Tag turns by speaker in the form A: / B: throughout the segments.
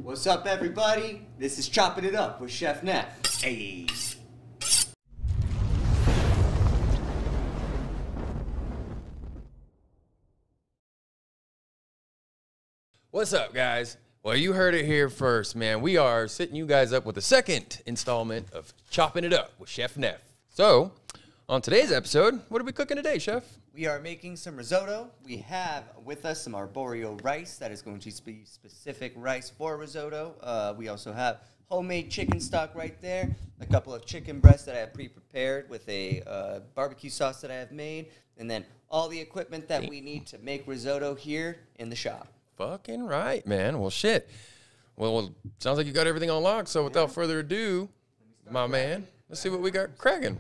A: What's up, everybody? This is Chopping It Up with Cheff Neff. Hey.
B: What's up, guys? Well, you heard it here first, man. We are setting you guys up with the second installment of Chopping It Up with Cheff Neff. So, on today's episode, what are we cooking today, Chef?
A: We are making some risotto. We have with us some Arborio Rice. That is going to be specific rice for risotto. We also have homemade chicken stock right there. A couple of chicken breasts that I have pre-prepared with a barbecue sauce that I have made. And then all the equipment that we need to make risotto here in the shop.
B: Fucking right, man. Well, shit. Well, sounds like you got everything on lock. So, without further ado, my man, let's see what we got cracking.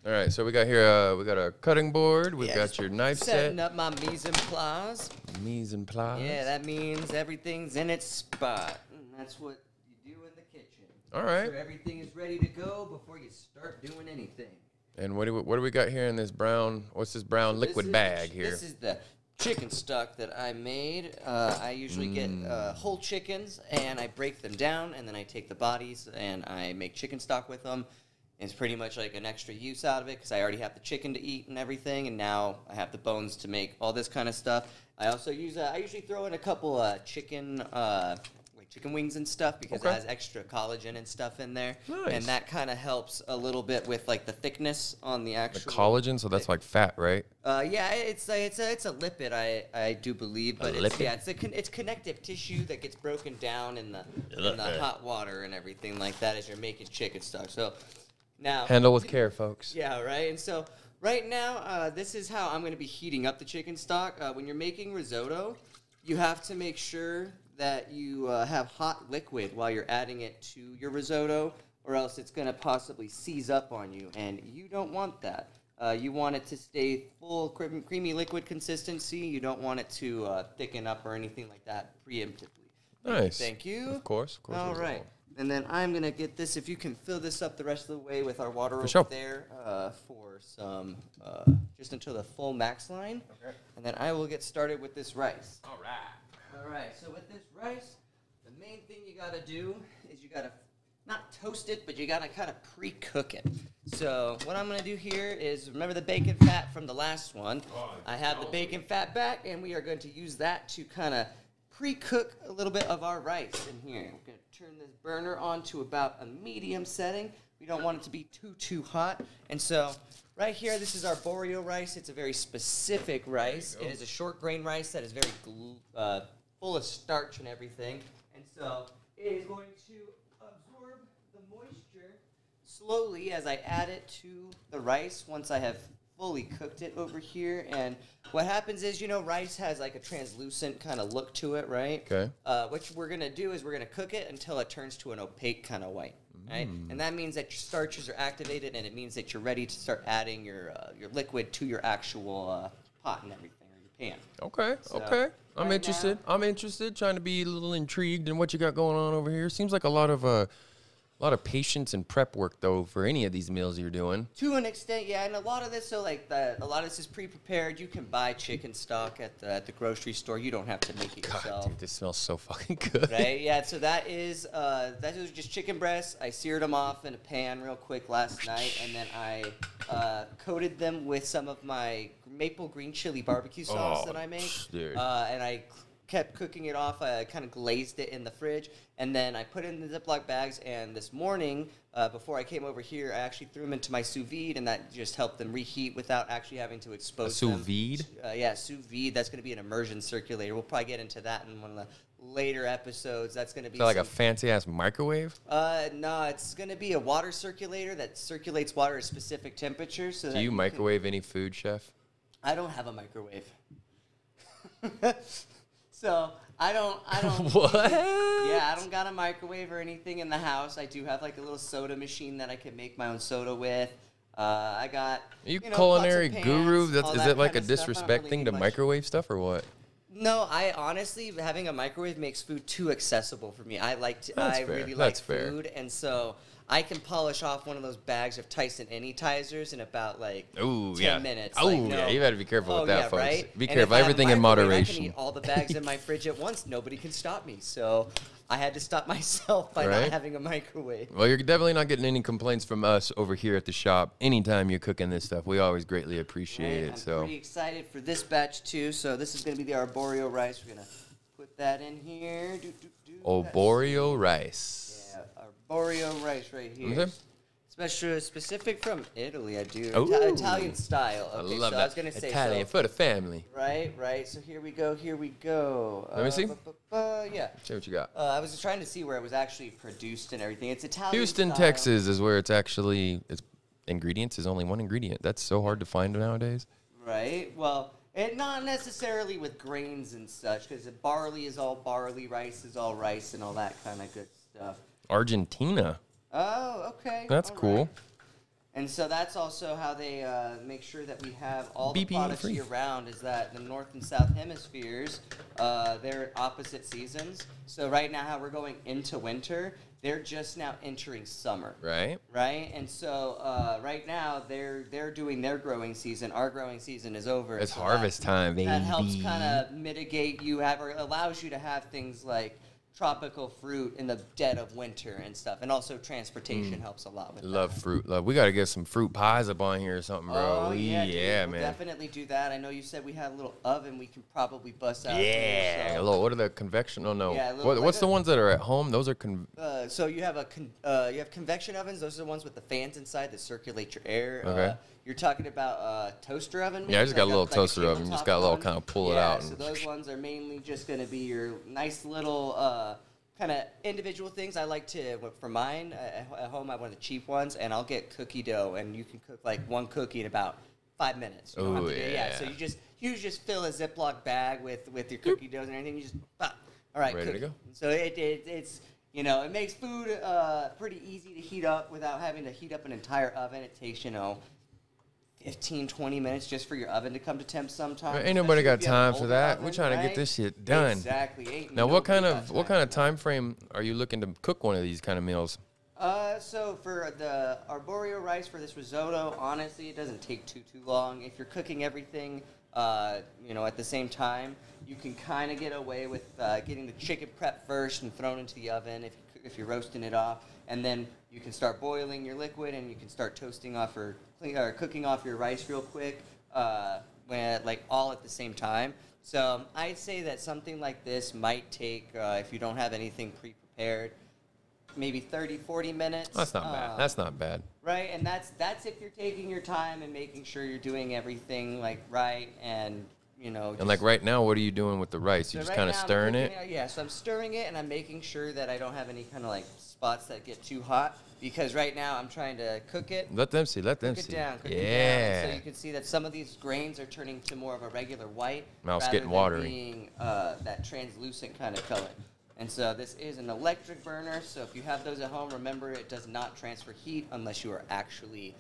B: All right, so we got here, we got a cutting board. We've got your knife set.
A: Setting up my mise en place.
B: Mise en place.
A: Yeah, that means everything's in its spot. And that's what you do in the kitchen.
B: All right.
A: So everything is ready to go before you start doing anything.
B: And what do we got here in this brown, what's this brown liquid bag here?
A: This is the chicken stock that I made. I usually get whole chickens, and I break them down, and then I take the bodies, and I make chicken stock with them. It's pretty much like an extra use out of it because I already have the chicken to eat and everything, and now I have the bones to make all this kind of stuff. I also use I usually throw in a couple chicken chicken wings and stuff because it has extra collagen and stuff in there, and that kind of helps a little bit with like the thickness on the actual.
B: The collagen, so that's like fat, right?
A: Yeah, it's a lipid, I do believe, but it's connective tissue that gets broken down in the hot water and everything like that as you're making chicken stock. So. Now,
B: handle with care, folks.
A: Yeah, right. And so right now, this is how I'm going to be heating up the chicken stock. When you're making risotto, you have to make sure that you have hot liquid while you're adding it to your risotto, or else it's going to possibly seize up on you, and you don't want that. You want it to stay full, creamy liquid consistency. You don't want it to thicken up or anything like that preemptively.
B: Nice.
A: Thank you.
B: Of course.
A: All right. And then I'm going to get this, if you can fill this up the rest of the way with our water there for some, just until the full max line. Okay. And then I will get started with this rice.
B: All right.
A: All right, so with this rice, the main thing you got to do is you got to, not toast it, but you got to kind of pre-cook it. So what I'm going to do here is, remember the bacon fat from the last one? I have the bacon fat back, and we are going to use that to kind of pre-cook a little bit of our rice in here. We're going to turn this burner on to about a medium setting. We don't want it to be too hot. And so right here, this is our Arborio rice. It's a very specific rice. It is a short grain rice that is very full of starch and everything. And so it is going to absorb the moisture slowly as I add it to the rice once I have fully cooked it over here. And what happens is, rice has like a translucent kind of look to it, right? Okay. What we're going to do is we're going to cook it until it turns to an opaque kind of white, right? And that means that your starches are activated, and it means that you're ready to start adding your liquid to your actual pot and everything, or your pan.
B: Okay, okay. I'm interested. I'm interested, trying to be a little intrigued in what you got going on over here. Seems like a lot of patience and prep work, though, for any of these meals you're doing.
A: To an extent, yeah, and a lot of this, a lot of this is pre-prepared. You can buy chicken stock at the grocery store. You don't have to make it yourself.
B: Dude, this smells so fucking good.
A: Right? Yeah. So that is just chicken breasts. I seared them off in a pan real quick last night, and then I coated them with some of my maple green chili barbecue sauce that I make.
B: Dude.
A: And I kept cooking it off. I kind of glazed it in the fridge, and then I put it in the Ziploc bags, and this morning, before I came over here, I actually threw them into my sous vide, and that just helped them reheat without actually having to expose them.
B: Sous vide?
A: Yeah, sous vide. That's going to be an immersion circulator. We'll probably get into that in one of the later episodes. That's going to be
B: like a fancy-ass microwave?
A: No, it's going to be a water circulator that circulates water at specific temperatures. So
B: Do you microwave any food, Chef?
A: I don't have a microwave. So I don't.
B: What?
A: Yeah, I don't got a microwave or anything in the house. I do have like a little soda machine that I can make my own soda with. I got.
B: Are you culinary guru? Is it like a disrespect thing to microwave stuff or what?
A: No, I honestly, having a microwave makes food too accessible for me. I really like food, and so I can polish off one of those bags of Tyson Anytizers in about like 10 minutes.
B: Oh,
A: like,
B: yeah, you better be careful with that, folks.
A: Right?
B: Be
A: And
B: careful.
A: if I have a
B: Everything in
A: microwave,
B: moderation.
A: I can eat all the bags in my fridge at once. Nobody can stop me. So I had to stop myself by not having a microwave.
B: Well, you're definitely not getting any complaints from us over here at the shop. Anytime you're cooking this stuff, we always greatly appreciate it.
A: I'm pretty excited for this batch, too. So this is going to be the Arborio Rice. We're going to put that in here.
B: Arborio Rice.
A: Yeah, Arborio Rice right here. Specific from Italy, I do. Italian style. Okay,
B: I love
A: so
B: that.
A: I was going to say
B: Italian for the family.
A: Right. So here we go.
B: Let me see.
A: Yeah.
B: See what you got.
A: I was trying to see where it was actually produced and everything. It's Italian
B: Houston,
A: style.
B: Texas is where it's ingredients is only one ingredient. That's so hard to find nowadays.
A: Right. Well, not necessarily with grains and such, because barley is all barley, rice is all rice, and all that kind of good stuff.
B: Argentina.
A: Oh, okay.
B: That's cool.
A: Right. And so that's also how they make sure that we have all the
B: BPA
A: products
B: free.
A: year-round, is that the North and South Hemispheres, they're opposite seasons. So right now, how we're going into winter, they're just now entering summer.
B: Right.
A: Right? And so right now, they're doing their growing season. Our growing season is over.
B: It's
A: so
B: harvest time, baby.
A: That helps kind of mitigate or allows you to have things like tropical fruit in the dead of winter and stuff, and also transportation helps a lot with
B: Love fruit. We got to get some fruit pies up on here or something, bro.
A: Oh, yeah,
B: man.
A: We'll definitely do that. I know you said we had a little oven we can probably bust out.
B: Yeah.
A: Here, so.
B: What are the convection? Oh, no.
A: Yeah,
B: What's the ones that are at home? Those are
A: so you have you have convection ovens. Those are the ones with the fans inside that circulate your air.
B: Okay.
A: You're talking about toaster oven? Maybe?
B: Yeah, I just got a little
A: like
B: toaster oven. You just got a little kind of pull it out.
A: So those ones are mainly just going to be your nice little kind of individual things. I like to, for mine, at home, I have one of the cheap ones, and I'll get cookie dough, and you can cook like one cookie in about 5 minutes. You don't have to do it. Yeah, so you just fill a Ziploc bag with your cookie doughs and everything. You just, all right,
B: ready to go.
A: So it's, it makes food pretty easy to heat up without having to heat up an entire oven. It takes, 15, 20 minutes just for your oven to come to temp sometimes.
B: Ain't nobody got time for that. We're trying to get this shit done.
A: Exactly.
B: Now, what kind of time frame are you looking to cook one of these kind of meals?
A: So for the Arborio Rice, for this risotto, honestly, it doesn't take too long. If you're cooking everything, at the same time, you can kind of get away with getting the chicken prep first and thrown into the oven if you're roasting it off, and then you can start boiling your liquid, and you can start toasting off or cooking off your rice real quick, all at the same time. So I'd say that something like this might take, if you don't have anything pre-prepared, maybe 30, 40 minutes.
B: That's not bad. That's not bad.
A: Right, and that's if you're taking your time and making sure you're doing everything right, and
B: and like right now, what are you doing with the rice? You just kind of stirring it?
A: Yeah, so I'm stirring it, and I'm making sure that I don't have any kind of spots that get too hot, because right now I'm trying to cook it.
B: Let them see.
A: Cook it down. And so you can see that some of these grains are turning to more of a regular white,
B: Mouth's
A: rather
B: getting
A: than
B: watery.
A: being that translucent kind of color. And so this is an electric burner, so if you have those at home, remember it does not transfer heat unless you are actually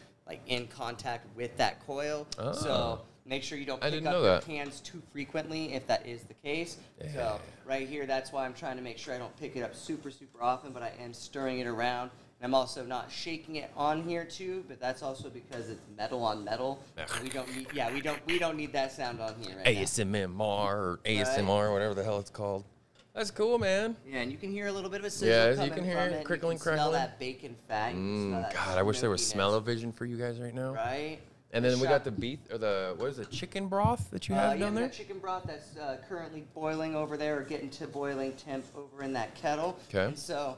A: in contact with that coil.
B: Oh.
A: So make sure you don't pick up your hands too frequently if that is the case. Yeah. So right here, that's why I'm trying to make sure I don't pick it up super often, but I am stirring it around. And I'm also not shaking it on here too, but that's also because it's metal on metal. We don't need that sound on here right
B: ASMR or ASMR, whatever the hell it's called. That's cool, man.
A: Yeah, and you can hear a little bit of a sizzle coming
B: you can hear
A: from
B: it crickling,
A: you can
B: crackling.
A: Smell that bacon fat.
B: God, I wish there was smell-o-vision for you guys right now.
A: Right.
B: And then we got the beef, or what is it, chicken broth that you have down there?
A: Yeah, chicken broth that's currently boiling over there, or getting to boiling temp over in that kettle.
B: Okay.
A: And so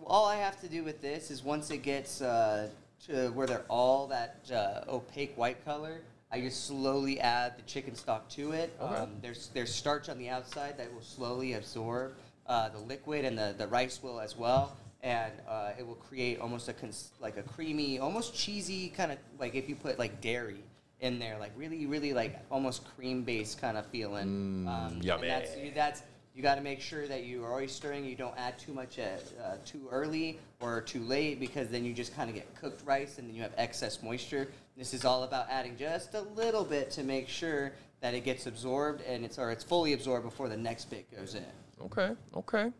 A: all I have to do with this is once it gets to where they're all that opaque white color, I just slowly add the chicken stock to it.
B: Okay.
A: There's starch on the outside that will slowly absorb the liquid, and the rice will as well. And it will create almost a creamy, almost cheesy kind of, if you put dairy in there, really almost cream-based kind of feeling.
B: Yummy.
A: And that's you got to make sure that you are always stirring. You don't add too much too early or too late, because then you just kind of get cooked rice and then you have excess moisture. This is all about adding just a little bit to make sure that it gets absorbed and it's fully absorbed before the next bit goes in.
B: Okay.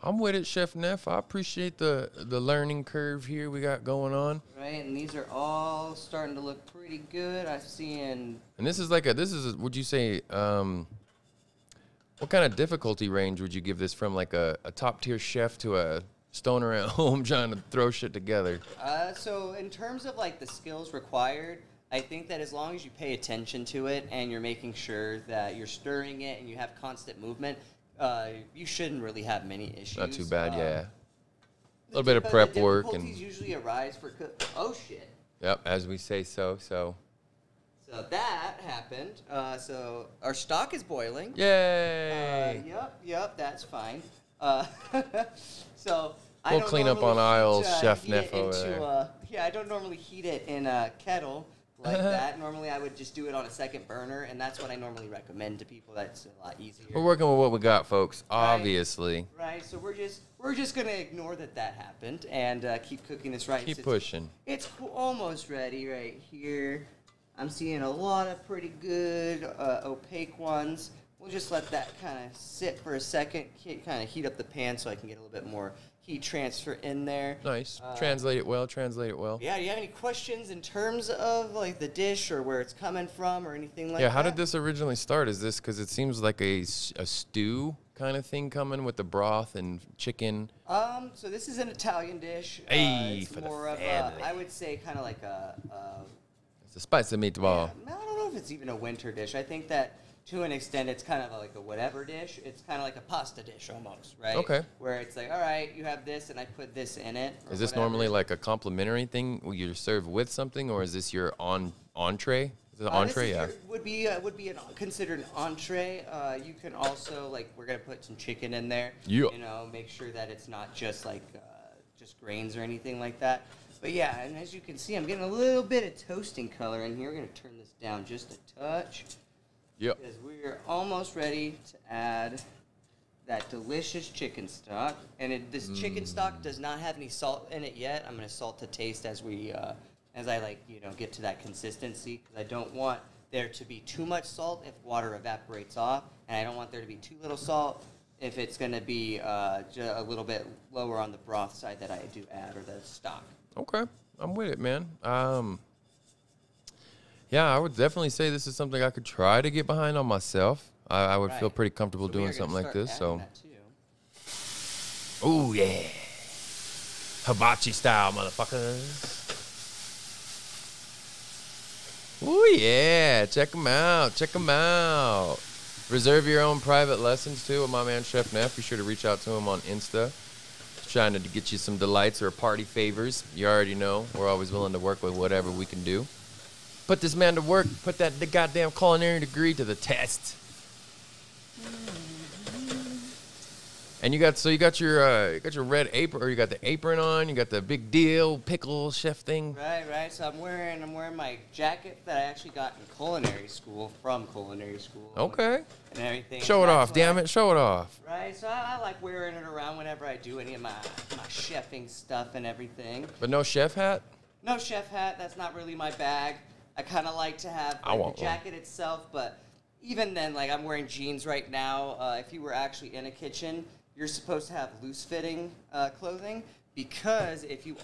B: I'm with it, Cheff Neff. I appreciate the learning curve here we got going on.
A: Right, and these are all starting to look pretty good. I'm seeing.
B: And this is would you say, what kind of difficulty range would you give this from, like a top tier chef to a stoner at home trying to throw shit together?
A: So in terms of like the skills required, I think that as long as you pay attention to it and you're making sure that you're stirring it and you have constant movement, you shouldn't really have many issues.
B: Not too bad, yeah. A little bit of prep work and.
A: Difficulties usually arise for oh shit.
B: Yep, as we say so.
A: So that happened. So our stock is boiling.
B: Yay!
A: Yep, that's fine. So
B: we'll clean up on aisles, Cheff Neff over there.
A: Yeah, I don't normally heat it in a kettle like that. Normally, I would just do it on a second burner, and that's what I normally recommend to people. That's a lot easier.
B: We're working with what we got, folks. Obviously.
A: Right. So we're just gonna ignore that happened and keep cooking this rice.
B: Keep pushing.
A: It's almost ready right here. I'm seeing a lot of pretty good opaque ones. We'll just let that kind of sit for a second, kind of heat up the pan so I can get a little bit more heat transfer in there.
B: Nice. Translate it well.
A: Yeah, do you have any questions in terms of like the dish or where it's coming from or anything like that?
B: Yeah, how did this originally start? Is this because it seems like a stew kind of thing coming with the broth and chicken?
A: So this is an Italian dish.
B: Hey,
A: it's
B: for
A: more
B: the
A: of
B: family.
A: I would say kind of like
B: It's a spicy meatball.
A: Yeah, I don't know if it's even a winter dish. I think that to an extent, it's kind of like a whatever dish. It's kind of like a pasta dish almost, right?
B: Okay.
A: Where it's like, all right, you have this, and I put this in it.
B: Is this normally like a complimentary thing? Will you serve with something, or is this your entree? Is it an entree? Yeah.
A: Would be considered an entree. You can also we're gonna put some chicken in there.
B: Yeah.
A: You know, make sure that it's not just like just grains or anything like that. But yeah, and as you can see, I'm getting a little bit of toasting color in here. We're gonna turn this down just a touch.
B: Yep.
A: Because we're almost ready to add that delicious chicken stock. And this chicken stock does not have any salt in it yet. I'm going to salt to taste as I get to that consistency. Because I don't want there to be too much salt if water evaporates off. And I don't want there to be too little salt if it's going to be a little bit lower on the broth side that I do add, or the stock.
B: Okay. I'm with it, man. Yeah, I would definitely say this is something I could try to get behind on myself. I would feel pretty comfortable doing something like this. So, oh yeah, hibachi style, motherfuckers. Oh yeah, check them out. Reserve your own private lessons too with my man Cheff Neff. Be sure to reach out to him on Insta. Trying to get you some delights or party favors. You already know we're always willing to work with whatever we can do. Put this man to work. Put the goddamn culinary degree to the test. And you got your red apron, or you got the apron on. You got the big deal pickle chef thing.
A: Right. So I'm wearing my jacket that I actually got in culinary school,
B: Okay.
A: And everything.
B: Show it off, damn it. Show it off.
A: Right. So I like wearing it around whenever I do any of my chefing stuff and everything.
B: But no chef hat?
A: No chef hat. That's not really my bag. I kind of like to have the jacket itself, but even then, I'm wearing jeans right now. If you were actually in a kitchen, you're supposed to have loose-fitting clothing, because if you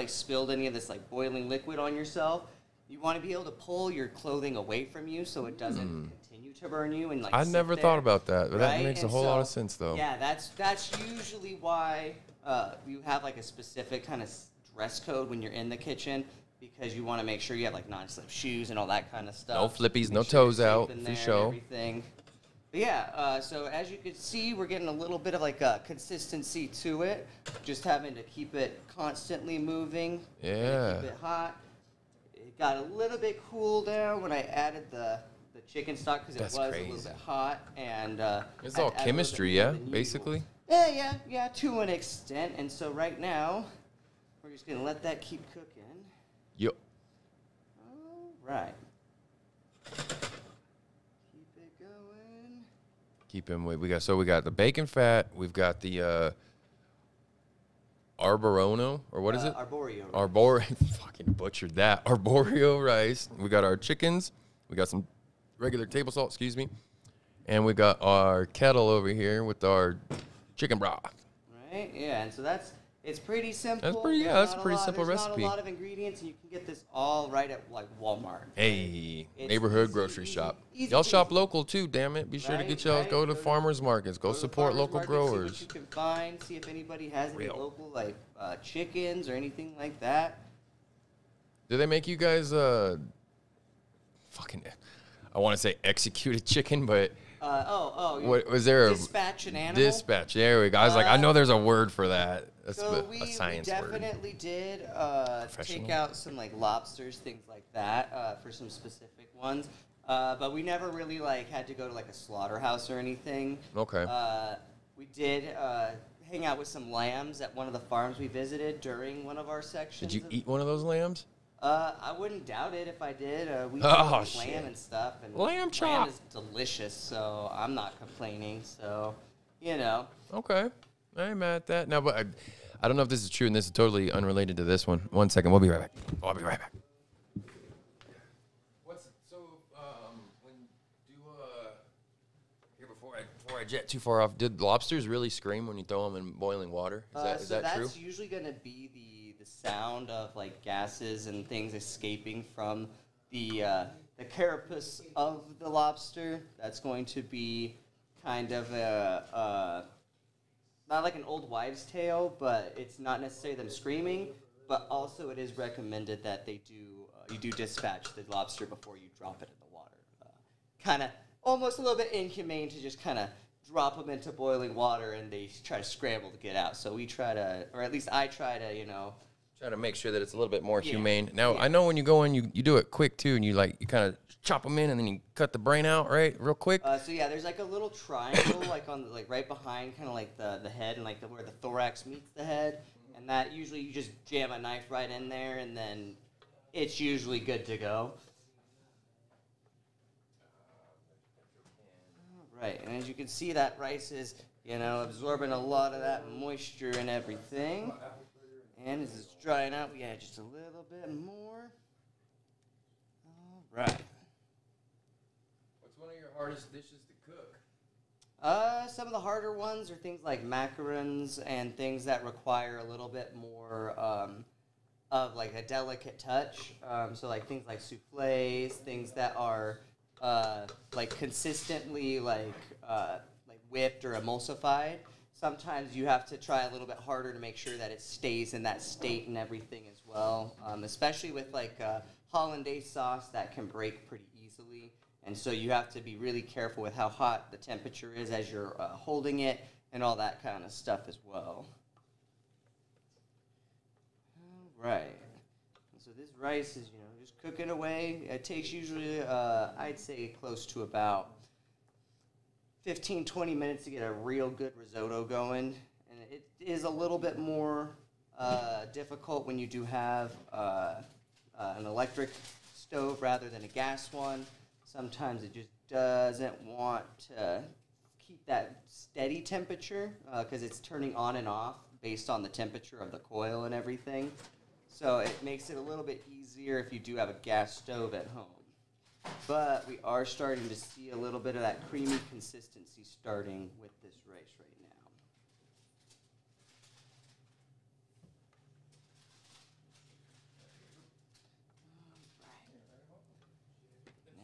A: spilled any of this boiling liquid on yourself, you want to be able to pull your clothing away from you so it doesn't continue to burn you and
B: I never thought about that, but
A: right?
B: that makes a whole lot of sense though.
A: Yeah, that's usually why you have a specific kind of dress code when you're in the kitchen. Because you want to make sure you have non-slip shoes and all that kind of stuff.
B: No flippies, no toes out, for sure.
A: Everything. But yeah, so as you can see, we're getting a little bit of a consistency to it. Just having to keep it constantly moving.
B: Yeah.
A: Keep it hot. It got a little bit cool down when I added the chicken stock because it was
B: crazy.
A: A little bit hot. And
B: it's all chemistry, yeah, basically.
A: Yeah, to an extent. And so right now, we're just going to let that keep cooking.
B: Yep.
A: All right. Keep it going.
B: Keep him. We got the bacon fat. We've got the Arborio, or what is it?
A: Arborio.
B: Fucking butchered that. Arborio rice. We got our chickens. We got some regular table salt. Excuse me. And we got our kettle over here with our chicken broth.
A: Right? Yeah, and so it's pretty simple.
B: That's pretty. Yeah, that's a pretty simple recipe.
A: There's not a lot of ingredients, and you can get this all right at like Walmart.
B: Hey,
A: It's
B: neighborhood
A: easy,
B: grocery
A: easy,
B: shop.
A: easy
B: Y'all
A: peasy.
B: shop local too. Damn it! Be sure to get y'all go to farmers markets. Go
A: to
B: support
A: farmers
B: local
A: market,
B: growers.
A: See what you can find. See if anybody has any
B: Real.
A: local like chickens or anything like that.
B: Do they make you guys fucking? I want to say executed chicken, but what was there?
A: Dispatch an animal.
B: Dispatch. There we go. I was like, I know there's a word for that. That's
A: So
B: a science
A: we
B: word.
A: definitely did take out some like lobsters, things like that, for some specific ones. But we never really like had to go to like a slaughterhouse or anything.
B: Okay.
A: We did hang out with some lambs at one of the farms we visited during one of our sections.
B: Did you eat one of those lambs?
A: I wouldn't doubt it if I did. We
B: Oh,
A: eat
B: shit.
A: lamb and stuff. And
B: Lamb chop.
A: Lamb is delicious, so I'm not complaining. So, you know.
B: Okay. I ain't mad at that. No, but I don't know if this is true, and this is totally unrelated to this one. 1 second. We'll be right back. I'll be right back. Before I jet too far off, did lobsters really scream when you throw them in boiling water? Is that true?
A: That's usually going to be the sound of like gases and things escaping from the carapace of the lobster. That's going to be kind of not like an old wives' tale, but it's not necessarily them screaming. But also, it is recommended that you do dispatch the lobster before you drop it in the water. Kind of almost a little bit inhumane to just kind of drop them into boiling water and they try to scramble to get out. So we try to, or at least I try to,
B: Try to make sure that it's a little bit more
A: Yeah.
B: humane. Now,
A: Yeah.
B: I know when you go in, you do it quick, too, and you kind of chop them in, and then you cut the brain out, right, real quick.
A: So yeah, there's like a little triangle, like on like right behind, kind of like the head and like where the thorax meets the head, and that usually you just jam a knife right in there, and then it's usually good to go. All right, and as you can see, that rice is absorbing a lot of that moisture and everything, and as it's drying out, we add just a little bit more. All right.
B: What's one of your hardest dishes to cook?
A: Some of the harder ones are things like macarons and things that require a little bit more of like a delicate touch. So like things like souffles, things that are like consistently like whipped or emulsified. Sometimes you have to try a little bit harder to make sure that it stays in that state and everything as well. Especially with like hollandaise sauce, that can break pretty easily. And so you have to be really careful with how hot the temperature is as you're holding it and all that kind of stuff as well. All right. So this rice is, just cooking away. It takes usually, I'd say, close to about 15, 20 minutes to get a real good risotto going. And it is a little bit more difficult when you do have an electric stove rather than a gas one. Sometimes it just doesn't want to keep that steady temperature because it's turning on and off based on the temperature of the coil and everything. So it makes it a little bit easier if you do have a gas stove at home. But we are starting to see a little bit of that creamy consistency starting with this rice right now.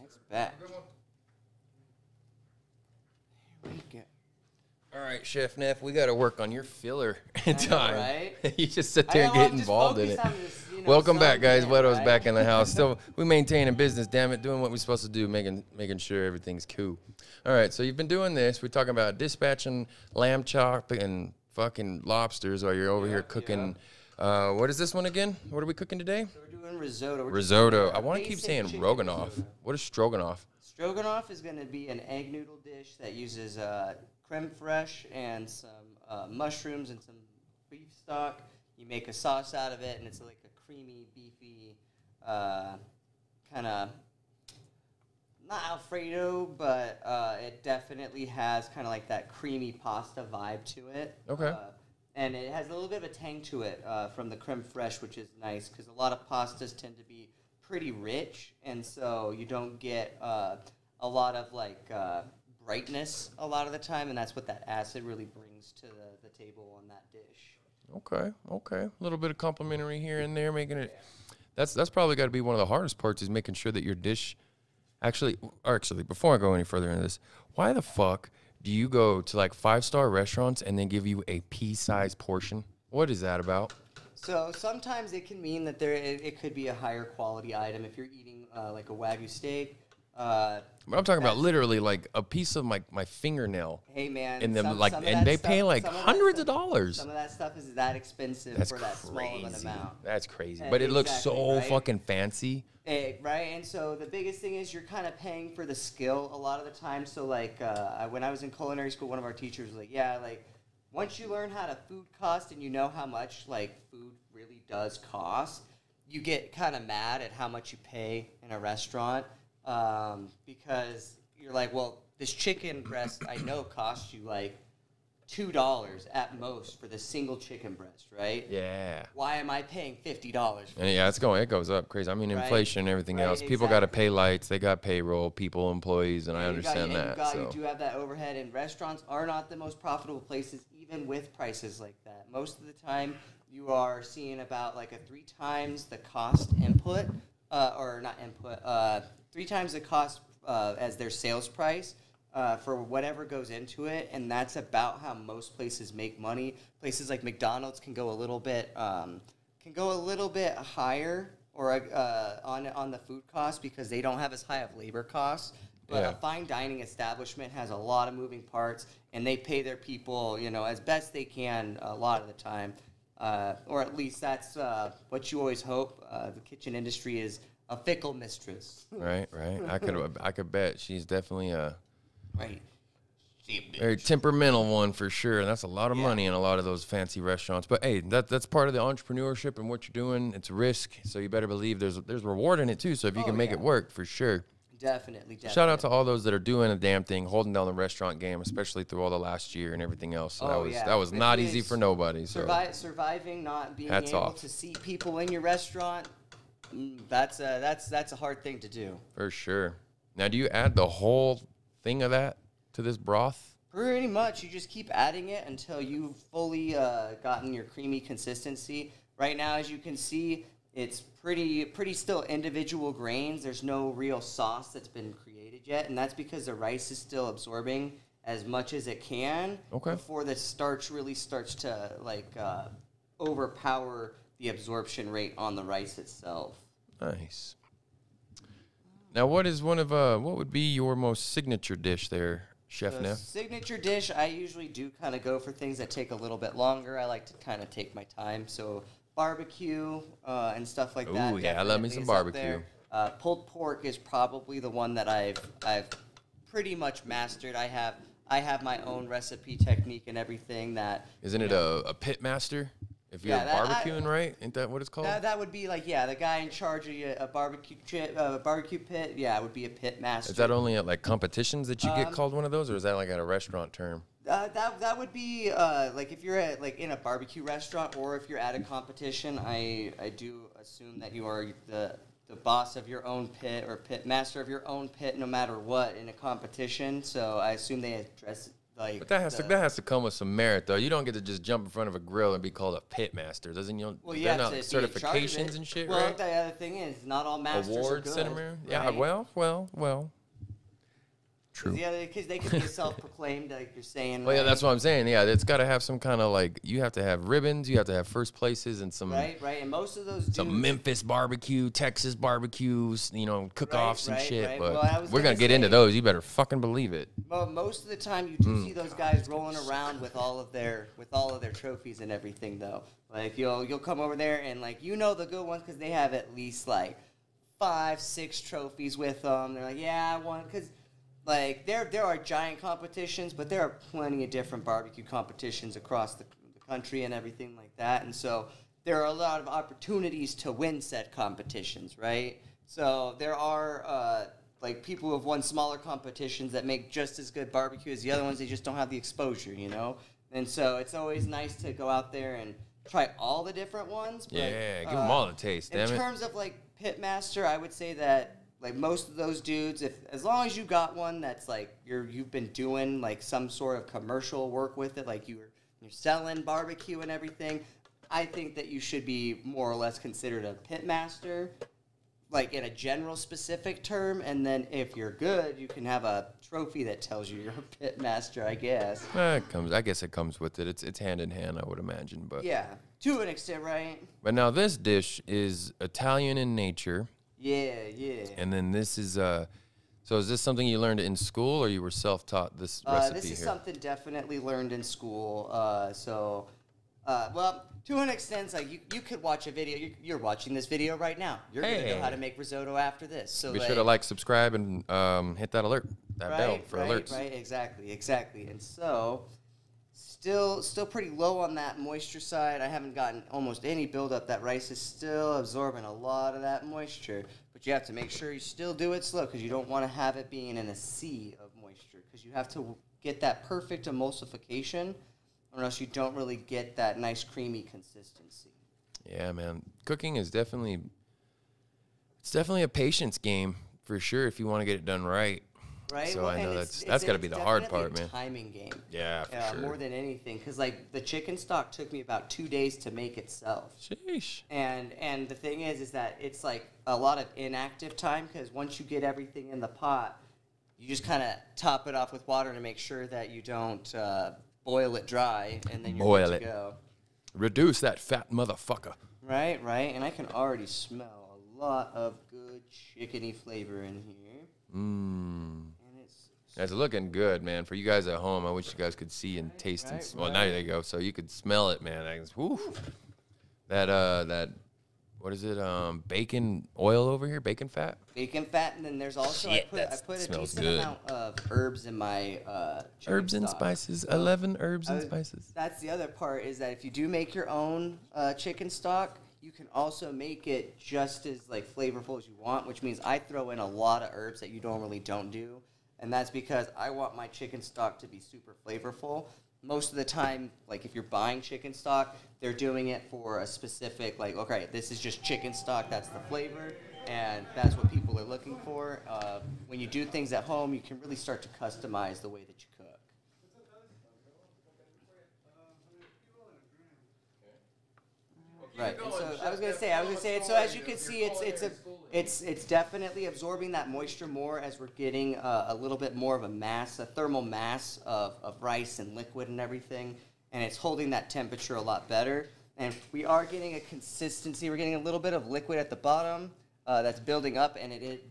A: Next batch. There we go.
B: All right, Cheff Neff, we got to work on your filler time.
A: Right?
B: You just sit there and get involved in it. Welcome back, guys. Whetto's back in the house. Still, we maintain a business, damn it, doing what we're supposed to do, making sure everything's cool. All right, so you've been doing this. We're talking about dispatching lamb chop and fucking lobsters while you're over here cooking. What is this one again? What are we cooking today?
A: So we're doing risotto.
B: Risotto. I want to keep
A: basic
B: saying
A: chicken
B: Roganoff.
A: risotto.
B: What is stroganoff?
A: Stroganoff is going to be an egg noodle dish that uses creme fraiche and some mushrooms and some beef stock. You make a sauce out of it, and it's like a creamy, beefy, kind of, not Alfredo, but it definitely has kind of like that creamy pasta vibe to it.
B: Okay.
A: And it has a little bit of a tang to it from the creme fraiche, which is nice because a lot of pastas tend to be pretty rich, and so you don't get a lot of like brightness a lot of the time, and that's what that acid really brings to the table on that dish.
B: Okay. A little bit of complimentary here and there, making it. That's probably got to be one of the hardest parts, is making sure that your dish actually, before I go any further into this, why the fuck do you go to like 5-star restaurants and then give you a pea-sized portion? What is that about?
A: So sometimes it can mean that it could be a higher quality item if you're eating like a Wagyu steak.
B: But I'm talking about literally like a piece of my fingernail.
A: Hey man,
B: and them and they pay like hundreds of dollars.
A: Some of that stuff is that expensive for that small of an amount.
B: That's crazy. But it looks so fucking fancy.
A: Right, and so the biggest thing is you're kind of paying for the skill a lot of the time. So like when I was in culinary school, one of our teachers was like, yeah, like once you learn how to food cost and you know how much like food really does cost, you get kind of mad at how much you pay in a restaurant. Because you're like, well, this chicken breast I know costs you like $2 at most for the single chicken breast, right?
B: Yeah.
A: Why am I paying $50?
B: And yeah, it goes up crazy. I mean, inflation and everything else. People got to pay lights, they got payroll, people, employees, and I understand that.
A: You do have that overhead, and restaurants are not the most profitable places, even with prices like that. Most of the time, you are seeing about like a 3 times the cost input, or not input, 3 times the cost as their sales price for whatever goes into it, and that's about how most places make money. Places like McDonald's can go a little bit higher or on the food cost because they don't have as high of labor costs. But a fine dining establishment has a lot of moving parts, and they pay their people, as best they can a lot of the time, or at least that's what you always hope. The kitchen industry is a fickle mistress.
B: Right. I could bet she's definitely a
A: right.
B: Very temperamental one for sure, and that's a lot of money in a lot of those fancy restaurants. But hey, that's part of the entrepreneurship and what you're doing. It's risk, so you better believe there's reward in it too. So if you can make it work, for sure.
A: Definitely.
B: Shout out to all those that are doing a damn thing, holding down the restaurant game, especially through all the last year and everything else. So that was not easy for nobody. So
A: surviving, not being able to see people in your restaurant. That's a hard thing to do.
B: For sure. Now, do you add the whole thing of that to this broth?
A: Pretty much. You just keep adding it until you've fully gotten your creamy consistency. Right now, as you can see, it's pretty still individual grains. There's no real sauce that's been created yet, and that's because the rice is still absorbing as much as it can before the starch really starts to overpower the absorption rate on the rice itself.
B: Nice. Now, what would be your most signature dish there, Cheff Neff?
A: Signature dish, I usually do kind of go for things that take a little bit longer. I like to kind of take my time. So barbecue and stuff like that.
B: Oh yeah, I love me some barbecue.
A: Pulled pork is probably the one that I've pretty much mastered. I have my own recipe technique and everything that.
B: Isn't it a pit master? If you're barbecuing, right? Ain't that what it's called?
A: That would be like, the guy in charge of a barbecue pit. Yeah, it would be a pit master.
B: Is that only at like competitions that you get called one of those, or is that like at a restaurant term?
A: That would be like if you're at in a barbecue restaurant, or if you're at a competition. I do assume that you are the boss of your own pit or pit master of your own pit, no matter what, in a competition. So I assume they address it. But
B: that has to come with some merit, though. You don't get to just jump in front of a grill and be called a pit master, doesn't you?
A: Well, you have to
B: certifications and shit,
A: well,
B: right?
A: The other thing is, not all masters
B: awards
A: are good.
B: Yeah, well. True.
A: Because they could be self-proclaimed, like you're saying.
B: Well, yeah, that's what I'm saying. Yeah, it's got to have some kind of you have to have ribbons, you have to have first places, and some.
A: Right, and most of those.
B: Some Memphis barbecue, Texas barbecues, cook-offs and shit.
A: Right.
B: But we're gonna get into those. You better fucking believe it.
A: Well, most of the time you do see those guys rolling around with all of their trophies and everything, though. Like you'll come over there and the good ones because they have at least 5-6 trophies with them. They're like, yeah, I won because. There are giant competitions, but there are plenty of different barbecue competitions across the country and everything like that. And so there are a lot of opportunities to win said competitions, right? So there are people who have won smaller competitions that make just as good barbecue as the other ones. They just don't have the exposure, And so it's always nice to go out there and try all the different ones. But,
B: give them all a taste, damn it.
A: In terms of pitmaster, I would say that like most of those dudes, as long as you got one that's like you've been doing like some sort of commercial work with it, like you're selling barbecue and everything, I think that you should be more or less considered a pit master, like in a general specific term. And then if you're good, you can have a trophy that tells you you're a pit master, I guess.
B: I guess it comes with it. It's hand in hand, I would imagine. But
A: yeah, to an extent, right?
B: But now this dish is Italian in nature.
A: Yeah.
B: And then this is so is this something you learned in school, or you were self-taught this recipe
A: This is
B: here?
A: something definitely learned in school. Well, to an extent, like you could watch a video. You're watching this video right now. You're gonna know how to make risotto after this. So
B: be sure to like, subscribe, and hit that bell for alerts.
A: Right, exactly. And so, still pretty low on that moisture side. I haven't gotten almost any buildup. That rice is still absorbing a lot of that moisture. But you have to make sure you still do it slow, because you don't want to have it being in a sea of moisture, because you have to get that perfect emulsification, or else you don't really get that nice creamy consistency.
B: Yeah, man. Cooking is definitely a patience game for sure if you want to get it done right.
A: Right.
B: So
A: well,
B: I know that's got to be the hard part, man.
A: Timing game.
B: Yeah, for sure.
A: More than anything, because like the chicken stock took me about 2 days to make itself.
B: Sheesh.
A: And the thing is that it's like a lot of inactive time, because once you get everything in the pot, you just kind of top it off with water to make sure that you don't boil it dry, and then you're good to go.
B: Reduce that fat motherfucker.
A: Right. And I can already smell a lot of good chickeny flavor in here.
B: And it's looking good, man. For you guys at home, I wish you guys could see and taste and smell. Well, now there you go. So you could smell it, man. Whew. That what is it? Bacon oil over here, bacon fat.
A: Bacon fat, and then there's also I put a decent amount of herbs in my
B: herbs and spices. 11 herbs and spices.
A: That's the other part, is that if you do make your own chicken stock, you can also make it just as like flavorful as you want, which means I throw in a lot of herbs that you normally don't do, and that's because I want my chicken stock to be super flavorful. Most of the time, like if you're buying chicken stock, they're doing it for a specific, like, okay, this is just chicken stock, that's the flavor, and that's what people are looking for. When you do things at home, you can really start to customize the way that you cook. Right. And so I was gonna say. So as you can see, it's definitely absorbing that moisture more as we're getting a little bit more of a thermal mass of rice and liquid and everything, and it's holding that temperature a lot better. And we are getting a consistency. We're getting a little bit of liquid at the bottom that's building up, and it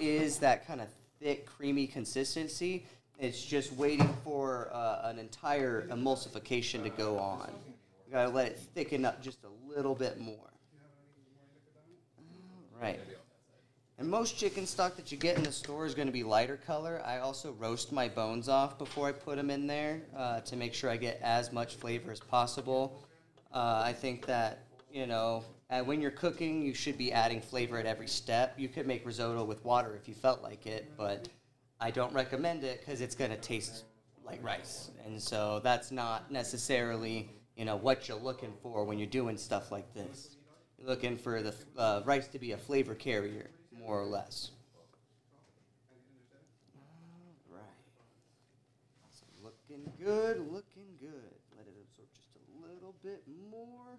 A: is that kind of thick, creamy consistency. It's just waiting for an entire emulsification to go on. We gotta let it thicken up just a little bit more. Right. And most chicken stock that you get in the store is going to be lighter color. I also roast my bones off before I put them in there to make sure I get as much flavor as possible. I think that, when you're cooking, you should be adding flavor at every step. You could make risotto with water if you felt like it, but I don't recommend it because it's going to taste like rice. And so that's not necessarily what you're looking for when you're doing stuff like this. You're looking for the rice to be a flavor carrier, more or less. All right. So looking good. Let it absorb just a little bit more.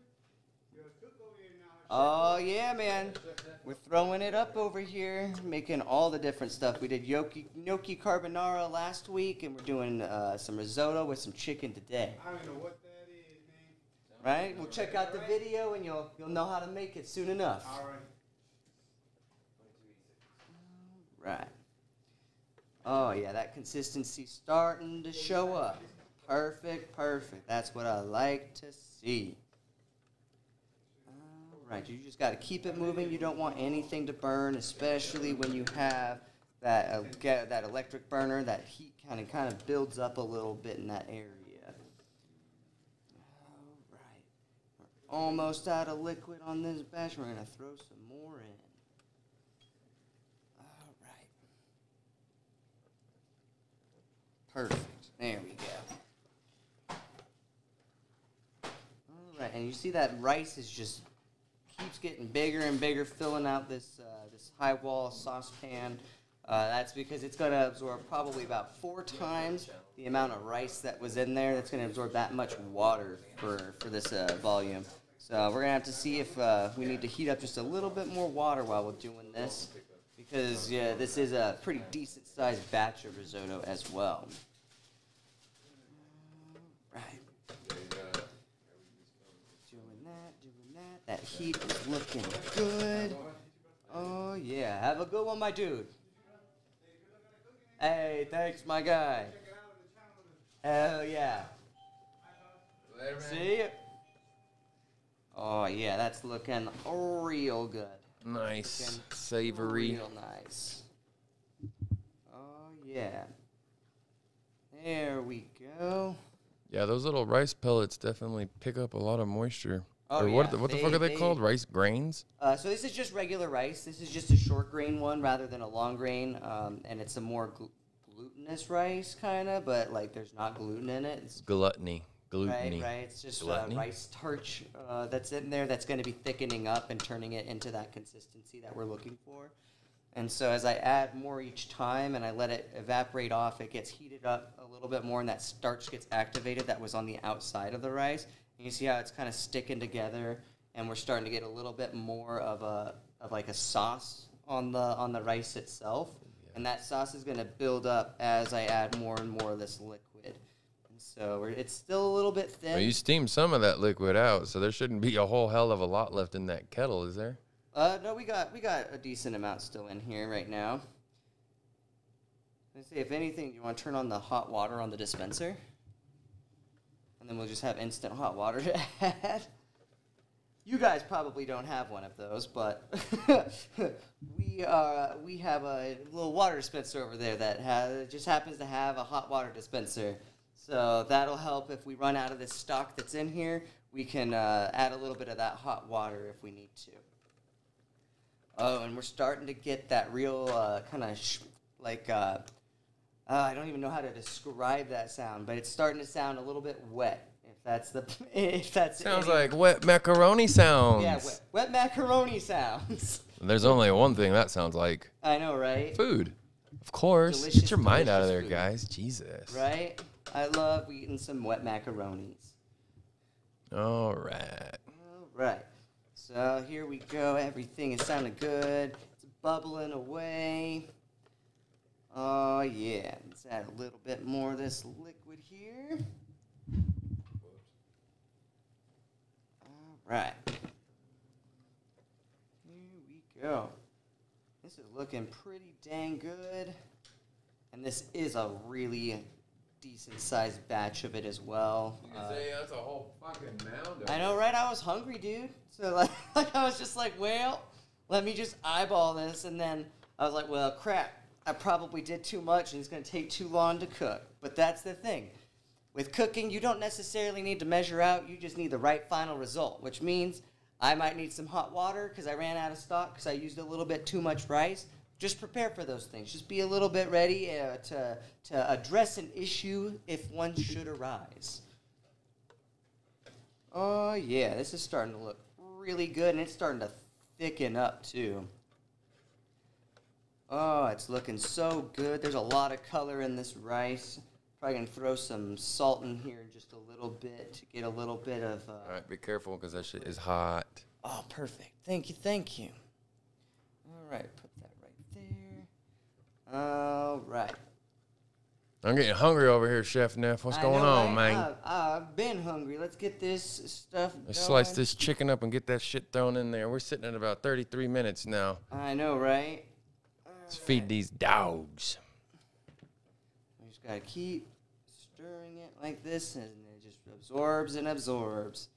A: Oh, yeah, man. We're throwing it up over here, making all the different stuff. We did gnocchi carbonara last week, and we're doing some risotto with some chicken today.
C: I don't know what that is, man.
A: Right? We'll check out the video, and you'll know how to make it soon enough.
C: All right.
A: Right. Oh, yeah, that consistency's starting to show up. Perfect. That's what I like to see. All right, you just got to keep it moving. You don't want anything to burn, especially when you have that electric burner. That heat kind of builds up a little bit in that area. All right. We're almost out of liquid on this batch. We're going to throw some more in. Perfect. There we go. All right, and you see that rice is just keeps getting bigger and bigger, filling out this this high wall saucepan. That's because it's going to absorb probably about 4 times the amount of rice that was in there. That's going to absorb that much water for this volume. So we're going to have to see if we need to heat up just a little bit more water while we're doing this. Because, yeah, this is a pretty decent-sized batch of risotto as well. Right. Doing that. That heat is looking good. Oh, yeah. Have a good one, my dude. Hey, thanks, my guy. Hell yeah.
B: Later, man.
A: See ya. Oh, yeah, that's looking real good.
B: Nice. Savory.
A: Real nice. Oh, yeah. There we go.
B: Yeah, those little rice pellets definitely pick up a lot of moisture.
A: Oh,
B: Or what
A: yeah.
B: the fuck are they called? Rice grains?
A: So this is just regular rice. This is just a short grain one rather than a long grain. And it's a more glutinous rice, kind of, but, like, there's not gluten in it. It's
B: Gluttony. Gluteny.
A: Right. It's just
B: Gluttony?
A: rice starch that's in there that's going to be thickening up and turning it into that consistency that we're looking for. And so as I add more each time and I let it evaporate off, it gets heated up a little bit more and that starch gets activated that was on the outside of the rice. And you see how it's kind of sticking together and we're starting to get a little bit more of like a sauce on the rice itself. Yeah. And that sauce is going to build up as I add more and more of this liquid. So it's still a little bit thin.
B: Well, you steamed some of that liquid out, so there shouldn't be a whole hell of a lot left in that kettle, is there?
A: No, we got a decent amount still in here right now. Let's see, if anything, do you want to turn on the hot water on the dispenser? And then we'll just have instant hot water to add. You guys probably don't have one of those, but we have a little water dispenser over there that just happens to have a hot water dispenser. So that'll help if we run out of this stock that's in here. We can add a little bit of that hot water if we need to. Oh, and we're starting to get that real kind of I don't even know how to describe that sound, but it's starting to sound a little bit wet. If that's
B: sounds like wet macaroni sounds.
A: Yeah, wet macaroni sounds.
B: There's only one thing that sounds like.
A: I know, right?
B: Food. Of course.
A: Delicious,
B: Get your mind out of there,
A: food.
B: guys. Jesus.
A: Right? I love eating some wet macaronis.
B: All right.
A: All right. So here we go. Everything is sounding good. It's bubbling away. Oh, yeah. Let's add a little bit more of this liquid here. All right. Here we go. This is looking pretty dang good. And this is a really decent-sized batch of it as well.
B: You can say that's a whole fucking mound of
A: I know, right? I was hungry, dude. So, like I was just like, well, let me just eyeball this. And then I was like, well, crap. I probably did too much, and it's going to take too long to cook. But that's the thing. With cooking, you don't necessarily need to measure out. You just need the right final result, which means I might need some hot water because I ran out of stock because I used a little bit too much rice. Just prepare for those things. Just be a little bit ready to address an issue if one should arise. Oh, yeah. This is starting to look really good, and it's starting to thicken up, too. Oh, it's looking so good. There's a lot of color in this rice. Probably going to throw some salt in here just a little bit to get a little bit of...
B: All right, be careful because that shit is hot.
A: Oh, perfect. Thank you, thank you. All right, put that right there. All right.
B: I'm getting hungry over here, Cheff Neff. What's going on, man?
A: I've been hungry. Let's get this stuff
B: Let's
A: going.
B: slice this chicken up and get that shit thrown in there. We're sitting at about 33 minutes now.
A: I know, right?
B: Let's feed these dogs.
A: We just got to keep stirring it like this, and it just absorbs and absorbs.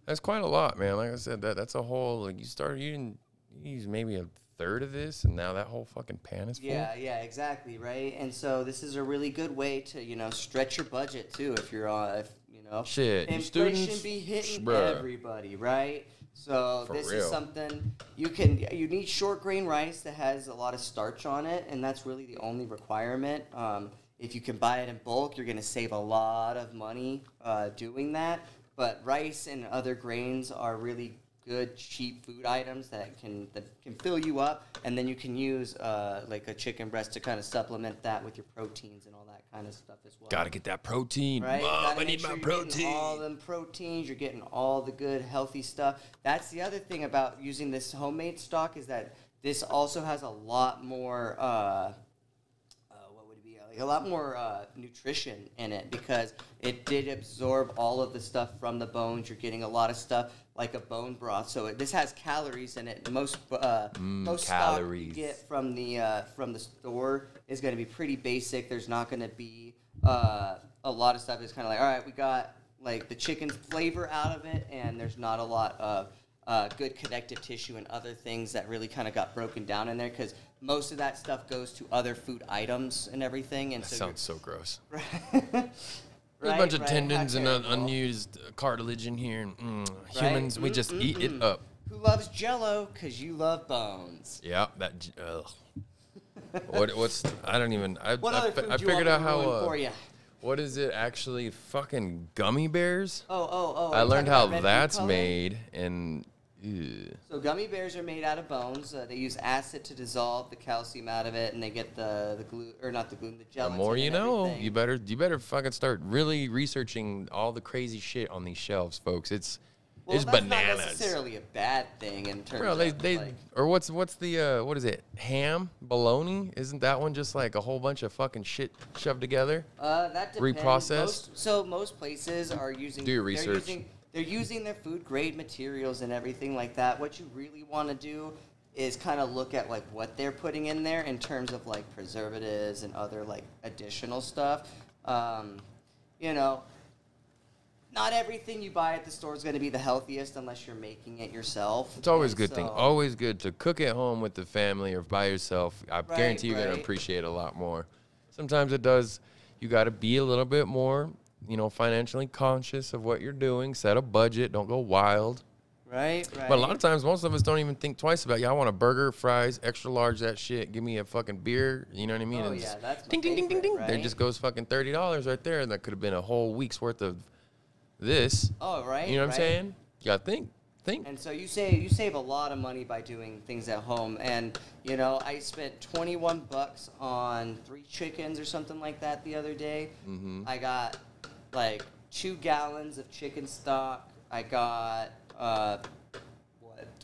B: That's quite a lot, man. Like I said, that's a whole, like, you use maybe a third of this, and now that whole fucking pan is full.
A: Yeah, exactly, right? And so this is a really good way to, stretch your budget, too, if you're
B: Shit,
A: inflation
B: students,
A: be hitting
B: bruh.
A: everybody, right? So
B: For
A: this
B: real.
A: is something you need short grain rice that has a lot of starch on it, and that's really the only requirement. If you can buy it in bulk, you're going to save a lot of money doing that. But rice and other grains are really good, cheap food items that can fill you up, and then you can use like a chicken breast to kind of supplement that with your proteins and all that kind of stuff as well.
B: Gotta get that protein.
A: Right?
B: Mom, I need my protein.
A: All them proteins, you're getting all the good, healthy stuff. That's the other thing about using this homemade stock is that this also has a lot more, a lot more nutrition in it because it did absorb all of the stuff from the bones. You're getting a lot of stuff like a bone broth. So this has calories in it. Most stock you get from the store is going to be pretty basic. There's not going to be a lot of stuff. It's kind of like, all right, we got like the chicken's flavor out of it, and there's not a lot of good connective tissue and other things that really kind of got broken down in there because most of that stuff goes to other food items and everything. And
B: that
A: so
B: sounds so gross.
A: There's
B: a bunch of tendons and unused cartilage in here. And, humans, we just eat it up.
A: Who loves Jello? Because you love bones.
B: Yeah, that. What's? I don't even.
A: What other food
B: I
A: do you want
B: figured
A: me
B: out
A: to
B: how.
A: ruin for you?
B: What is it actually? Fucking gummy bears.
A: Oh!
B: I learned how that's
A: color?
B: made, and.
A: So gummy bears are made out of bones. They use acid to dissolve the calcium out of it, and they get the glue, or not the gluten, the gelatin.
B: The more you know,
A: everything.
B: you better fucking start really researching all the crazy shit on these shelves, folks. It's bananas.
A: Not necessarily a bad thing in terms
B: Bro,
A: of
B: they or what's the what is it? Ham, bologna? Isn't that one just like a whole bunch of fucking shit shoved together?
A: That depends.
B: Reprocessed.
A: Most places are using.
B: Do your research.
A: They're using their food grade materials and everything like that. What you really want to do is kind of look at like what they're putting in there in terms of like preservatives and other like additional stuff. You know, not everything you buy at the store is going to be the healthiest unless you're making it yourself.
B: It's always a good thing. Always good to cook at home with the family or by yourself. I guarantee you're going to appreciate it a lot more. Sometimes it does. You got to be a little bit more, financially conscious of what you're doing. Set a budget. Don't go wild.
A: Right.
B: But a lot of times, most of us don't even think twice about, I want a burger, fries, extra large, that shit. Give me a fucking beer. You know what I mean?
A: Oh,
B: and
A: yeah, that's
B: ding,
A: my
B: ding, ding, ding, ding.
A: favorite,
B: There
A: right?
B: just goes fucking $30 right there. And that could have been a whole week's worth of this.
A: Oh, right.
B: You know what I'm saying? You got to think.
A: And so you save a lot of money by doing things at home. And, I spent $21 on 3 chickens or something like that the other day.
B: Mm-hmm.
A: I got, 2 gallons of chicken stock. I got,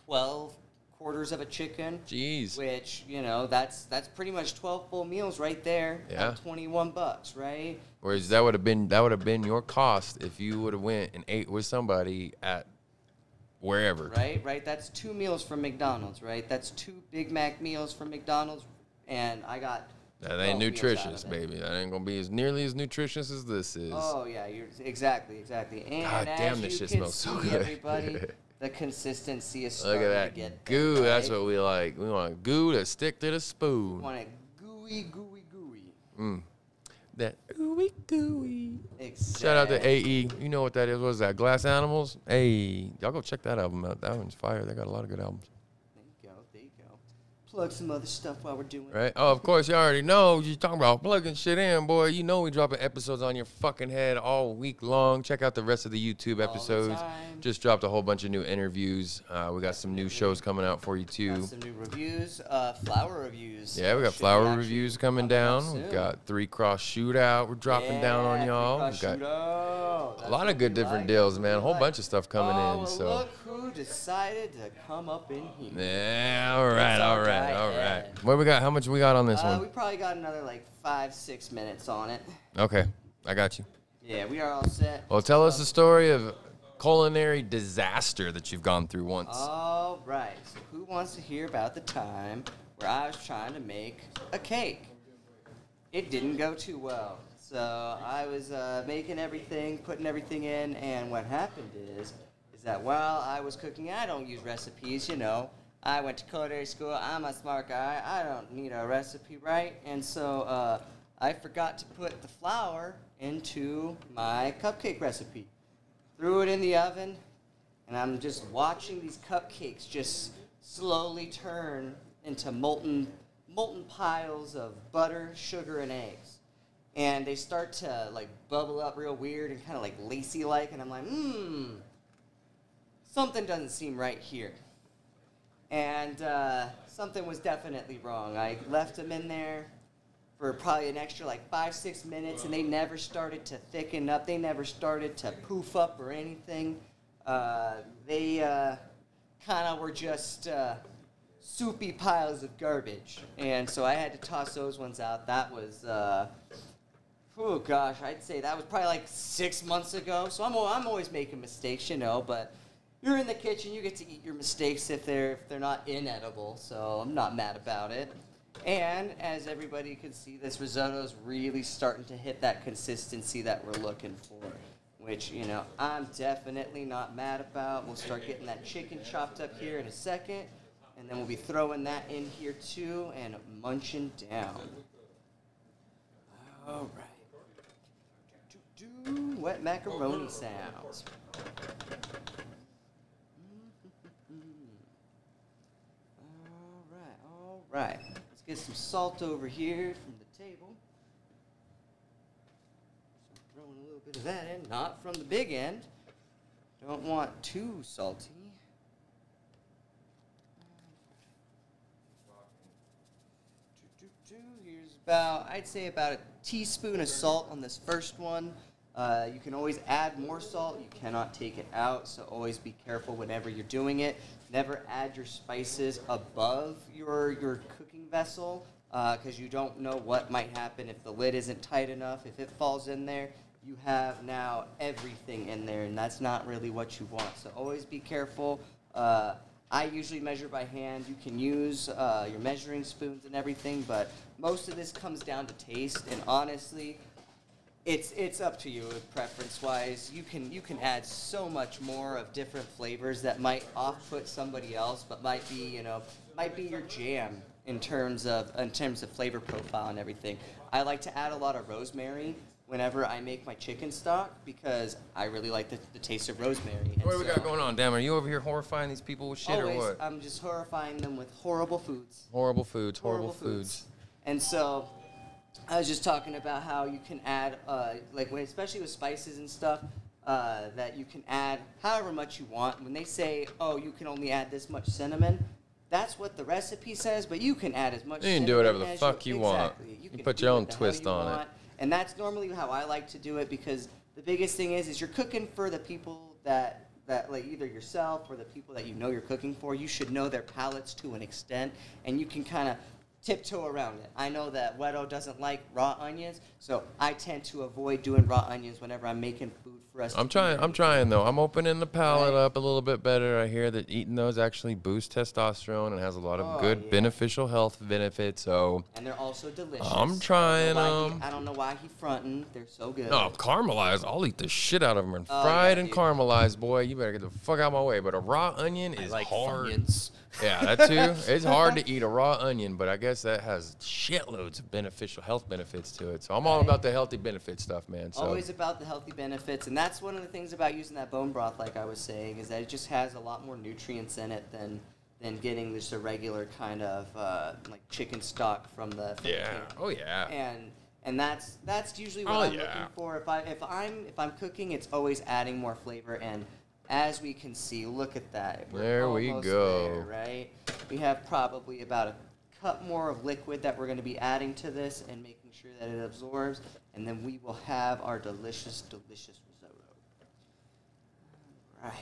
A: 12 quarters of a chicken.
B: Jeez.
A: Which, that's pretty much 12 full meals right there.
B: Yeah.
A: At $21, right?
B: Whereas that would have been your cost if you would have went and ate with somebody at wherever.
A: Right. That's 2 meals from McDonald's, right? That's 2 Big Mac meals from McDonald's, and I got.
B: That ain't nutritious, baby. That ain't gonna be as nearly as nutritious as this is.
A: Oh yeah, you're exactly. And
B: God damn, this shit smells so good.
A: Everybody, the consistency is
B: Look
A: starting
B: at
A: to
B: that
A: get
B: goo.
A: there,
B: That's
A: right?
B: what we like. We want goo to stick to the spoon.
A: We want it gooey.
B: That ooey gooey.
A: Exactly.
B: Shout out to AE. You know what that is? What is that? Glass Animals? Hey, y'all go check that album out. That one's fire. They got a lot of good albums.
A: There you go. Plug some other stuff while we're doing it.
B: Right? Oh, of course, you already know. You talking about plugging shit in, boy. You know we dropping episodes on your fucking head all week long. Check out the rest of the YouTube episodes. Just dropped a whole bunch of new interviews. We got some new shows coming out for you, too.
A: Got some new reviews. Flower reviews.
B: Yeah, we got flower reviews coming down. We've got 3 Cross Shootout. We're dropping down on y'all. We've got a lot of good different deals, man. A whole bunch of stuff coming in.
A: Well,
B: So
A: look who decided to come up in here.
B: yeah, all right. What we got? How much we got on this
A: We
B: one?
A: probably got another 5-6 minutes on it.
B: Okay, I got you.
A: Yeah, we are all set.
B: Well, tell us the story of culinary disaster that you've gone through once.
A: All right. So who wants to hear about the time where I was trying to make a cake? It didn't go too well. So I was making everything, putting everything in, and what happened is that while I was cooking, I don't use recipes, I went to culinary school. I'm a smart guy. I don't need a recipe, right? And so I forgot to put the flour into my cupcake recipe. Threw it in the oven, and I'm just watching these cupcakes just slowly turn into molten piles of butter, sugar, and eggs. And they start to bubble up real weird and kind of lacy-like, and I'm like, something doesn't seem right here. And something was definitely wrong. I left them in there for probably an extra like 5-6 minutes, and they never started to thicken up. They never started to poof up or anything. They kind of were just soupy piles of garbage. And so I had to toss those ones out. That was, oh gosh, I'd say that was probably like 6 months ago. So I'm always making mistakes, you know, but you're in the kitchen, you get to eat your mistakes if they're not inedible, so I'm not mad about it. And as everybody can see, this risotto's really starting to hit that consistency that we're looking for, which, you know, I'm definitely not mad about. We'll start getting that chicken chopped up here in a second, and then we'll be throwing that in here too and munching down. All right. Wet macaroni sounds. All right. Let's get some salt over here from the table. So throwing a little bit of that in, not from the big end. Don't want too salty. Here's about, I'd say about a teaspoon of salt on this first one. You can always add more salt. You cannot take it out, so always be careful whenever you're doing it. Never add your spices above your cooking vessel because you don't know what might happen if the lid isn't tight enough. If it falls in there, you have now everything in there, and that's not really what you want. So always be careful. I usually measure by hand. You can use your measuring spoons and everything, but most of this comes down to taste, and honestly, it's up to you preference-wise. You can add so much more of different flavors that might off-put somebody else, but might be your jam in terms of flavor profile and everything. I like to add a lot of rosemary whenever I make my chicken stock because I really like the taste of rosemary. And
B: what do we got going on, damn? Are you over here horrifying these people with shit
A: always,
B: or what?
A: I'm just horrifying them with horrible foods.
B: Horrible foods.
A: And so I was just talking about how you can add, especially with spices and stuff, that you can add however much you want. When they say, oh, you can only add this much cinnamon, that's what the recipe says, but you can add as much cinnamon as
B: do whatever the fuck you want.
A: Exactly.
B: You can put your own twist on it.
A: And that's normally how I like to do it because the biggest thing is you're cooking for the people that like either yourself or the people that you know you're cooking for. You should know their palates to an extent, and you can kind of tiptoe around it. I know that Whetto doesn't like raw onions, so I tend to avoid doing raw onions whenever I'm making food for us.
B: I'm trying though. I'm opening the palate up a little bit better. I hear that eating those actually boosts testosterone and has a lot of good beneficial health benefits. So
A: and they're also delicious.
B: I'm trying them.
A: I don't know why he fronting. They're so good.
B: No, caramelized. I'll eat the shit out of them and fried and caramelized. Boy, you better get the fuck out of my way. But a raw onion is
A: like
B: hard.
A: Funyuns.
B: Yeah, that too. It's hard to eat a raw onion, but I guess that has shitloads of beneficial health benefits to it. So I'm all about the healthy benefit stuff, man. So.
A: Always about the healthy benefits, and that's one of the things about using that bone broth, like I was saying, is that it just has a lot more nutrients in it than getting just a regular kind of like chicken stock from the
B: yeah.
A: can.
B: Oh yeah.
A: And that's usually what I'm looking for. If I'm cooking, it's always adding more flavor. And as we can see, look at that.
B: There we go.
A: There, right? We have probably about a cup more of liquid that we're going to be adding to this and making sure that it absorbs. And then we will have our delicious, delicious risotto. All right.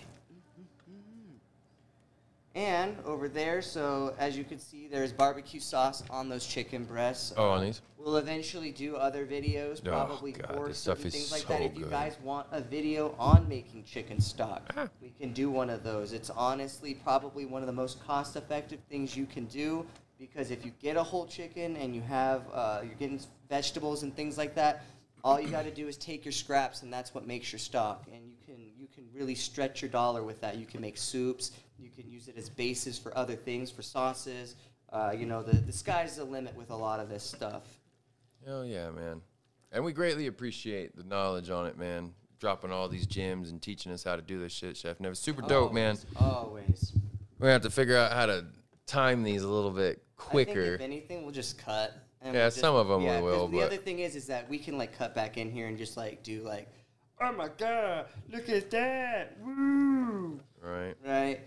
A: And over there, so as you can see, there's barbecue sauce on those chicken breasts.
B: Oh, on these?
A: We'll eventually do other videos, probably for certain things like that. If you guys want a video on making chicken stock, we can do one of those. It's honestly probably one of the most cost-effective things you can do because if you get a whole chicken and you have you're getting vegetables and things like that, all you got to do is take your scraps, and that's what makes your stock. And you can really stretch your dollar with that. You can make soups. You can use it as bases for other things, for sauces. The sky's the limit with a lot of this stuff.
B: Hell yeah, man. And we greatly appreciate the knowledge on it, man. Dropping all these gems and teaching us how to do this shit, Cheff Neff. Super dope, man.
A: Always.
B: We're going to have to figure out how to time these a little bit quicker.
A: I think if anything, we'll just cut. And
B: yeah, some of them we will.
A: The other thing is that we can, cut back in here and just, do, oh, my God, look at that. Woo.
B: Right.
A: Right.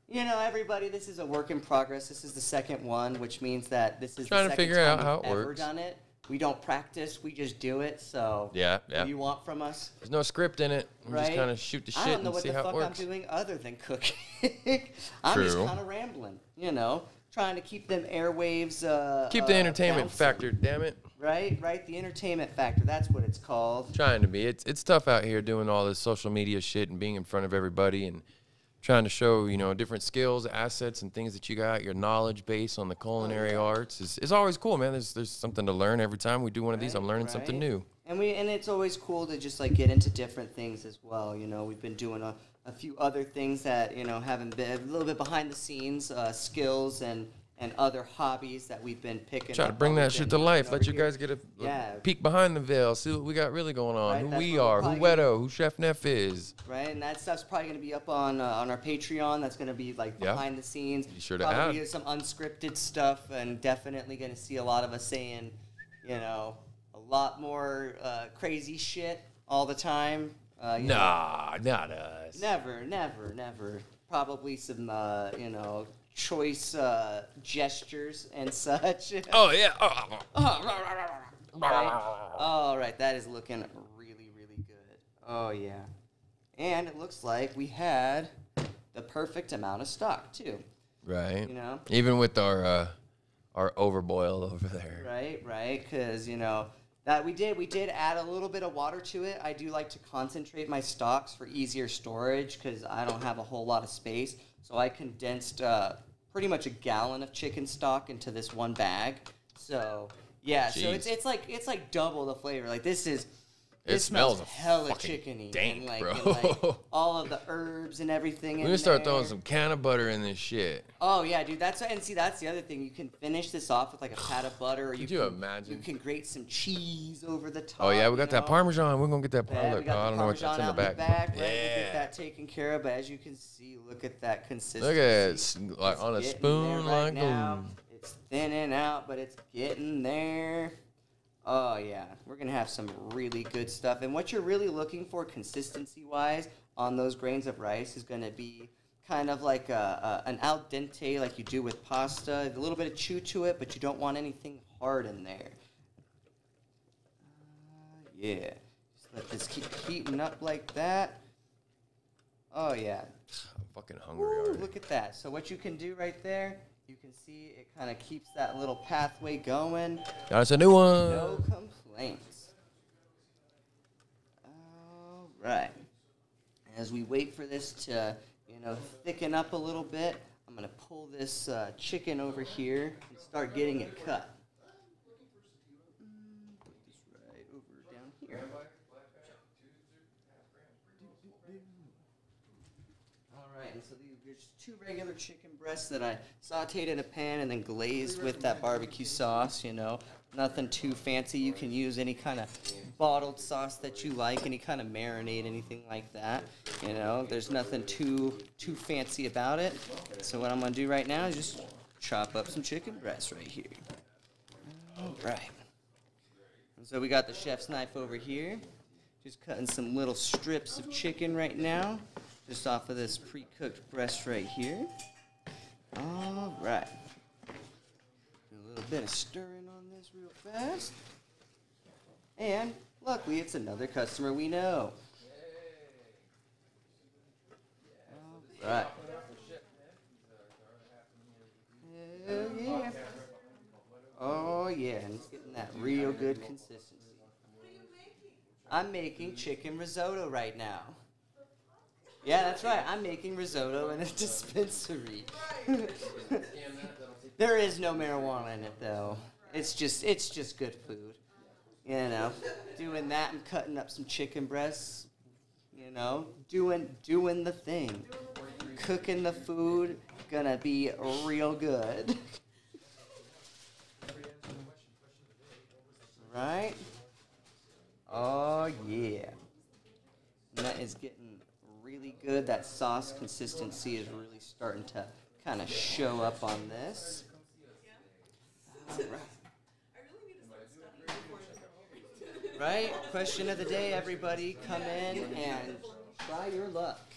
A: You know, everybody, this is a work in progress. This is the second one, which means that this is
B: Trying
A: the
B: to
A: second
B: figure out
A: time
B: how
A: we've
B: it
A: ever
B: works.
A: done it. We don't practice. We just do it. So
B: Yeah.
A: what do you want from us?
B: There's no script in it. We just
A: Right.
B: kind of shoot the
A: I
B: shit
A: don't know
B: and
A: what
B: see
A: the
B: how it
A: fuck I'm
B: works.
A: doing other than cooking. I'm just
B: True.
A: kind of rambling, you know, trying to keep them airwaves.
B: Keep the entertainment
A: bouncing.
B: factor, damn it.
A: Right. The entertainment factor. That's what it's called.
B: Trying to be. It's tough out here doing all this social media shit and being in front of everybody and trying to show, you know, different skills, assets, and things that you got. Your knowledge base on the culinary arts is always cool, man. There's something to learn every time we do one of these. I'm learning something new.
A: And it's always cool to just like get into different things as well. You know, we've been doing a few other things that, you know, haven't been a little bit behind the scenes, skills and other hobbies that we've been picking
B: Try
A: up.
B: to bring
A: while
B: that
A: we've
B: shit
A: been
B: to life.
A: over
B: Let you
A: here.
B: guys get a
A: Yeah.
B: peek behind the veil. See what we got really going on.
A: Right,
B: Who
A: that's
B: we
A: what we're
B: are. Who
A: probably
B: Whetto. Who Cheff Neff is.
A: Right, and that stuff's probably going to be up on our Patreon. That's going to be like
B: Yeah.
A: behind the scenes.
B: Be sure to
A: probably
B: add.
A: some unscripted stuff, and definitely going to see a lot of us saying, you know, a lot more crazy shit all the time. You know,
B: Nah, not us.
A: never. Probably some, you know, choice gestures and such.
B: Oh, yeah.
A: Right? All right, that is looking really, really good. Oh, yeah. And it looks like we had the perfect amount of stock, too.
B: Right.
A: You know?
B: Even with our overboil over there.
A: Right, because, you know, that we did add a little bit of water to it. I do like to concentrate my stocks for easier storage because I don't have a whole lot of space. So I condensed pretty much a gallon of chicken stock into this one bag. So yeah,
B: Jeez.
A: so it's like double the flavor. Like this
B: smells
A: hella
B: fucking
A: chickeny,
B: dank,
A: and like,
B: bro.
A: and like all of the herbs and everything.
B: We're
A: in
B: gonna start
A: there.
B: throwing some can of butter in this shit.
A: Oh yeah, dude. That's the other thing. You can finish this off with like a pat of butter, or
B: Could you imagine?
A: You can grate some cheese over the top.
B: Oh yeah, we got that
A: know?
B: Parmesan. We're gonna get that
A: Yeah,
B: Parmesan.
A: we got
B: I
A: the
B: don't know what that's
A: Parmesan
B: in the
A: out
B: back.
A: right? We'll
B: Yeah.
A: get that taken care of. But as you can see, look at that consistency.
B: Look at it, it's like on a
A: Getting
B: spoon,
A: there
B: like
A: right now. It's thinning out, but it's getting there. Oh yeah, we're gonna have some really good stuff. And what you're really looking for, consistency-wise, on those grains of rice is gonna be kind of like an al dente, like you do with pasta. A little bit of chew to it, but you don't want anything hard in there. Yeah, just let this keep heating up like that. Oh yeah.
B: I'm fucking hungry
A: Ooh,
B: already.
A: look at that. So what you can do right there, you can see it kind of keeps that little pathway going.
B: That's a new one.
A: No complaints. All right. As we wait for this to, you know, thicken up a little bit, I'm going to pull this chicken over here and start getting it cut. Put this right over down here. All right, and so there's 2 regular chicken breasts that I sauteed in a pan and then glazed with that barbecue sauce, you know. Nothing too fancy. You can use any kind of bottled sauce that you like, any kind of marinade, anything like that. You know, there's nothing too fancy about it. So what I'm going to do right now is just chop up some chicken breasts right here. All right. And so we got the chef's knife over here. Just cutting some little strips of chicken right now. Just off of this pre-cooked breast right here. All right. Do a little bit of stirring on this real fast. And luckily, it's another customer we know. All right. Hell yeah. Oh yeah, and it's getting that real good consistency. I'm making chicken risotto right now. Yeah, that's right. I'm making risotto in a dispensary. There is no marijuana in it, though. It's just good food. You know, doing that and cutting up some chicken breasts. You know, doing the thing. Cooking the food, gonna be real good. Right? Oh yeah. And that is getting really good. That sauce consistency is really starting to kind of show up on this. All right. Right? Question of the day, everybody. Come in and try your luck.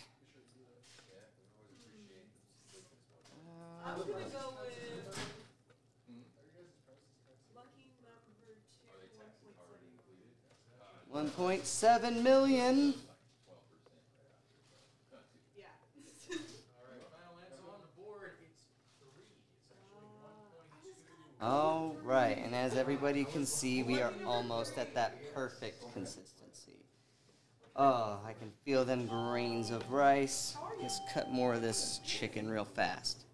D: I'm gonna go with lucky number 2,
A: 1.7 million.
D: Yeah.
A: All right, and as everybody can see, we are almost at that perfect consistency. Oh, I can feel them grains of rice. Let's cut more of this chicken real fast.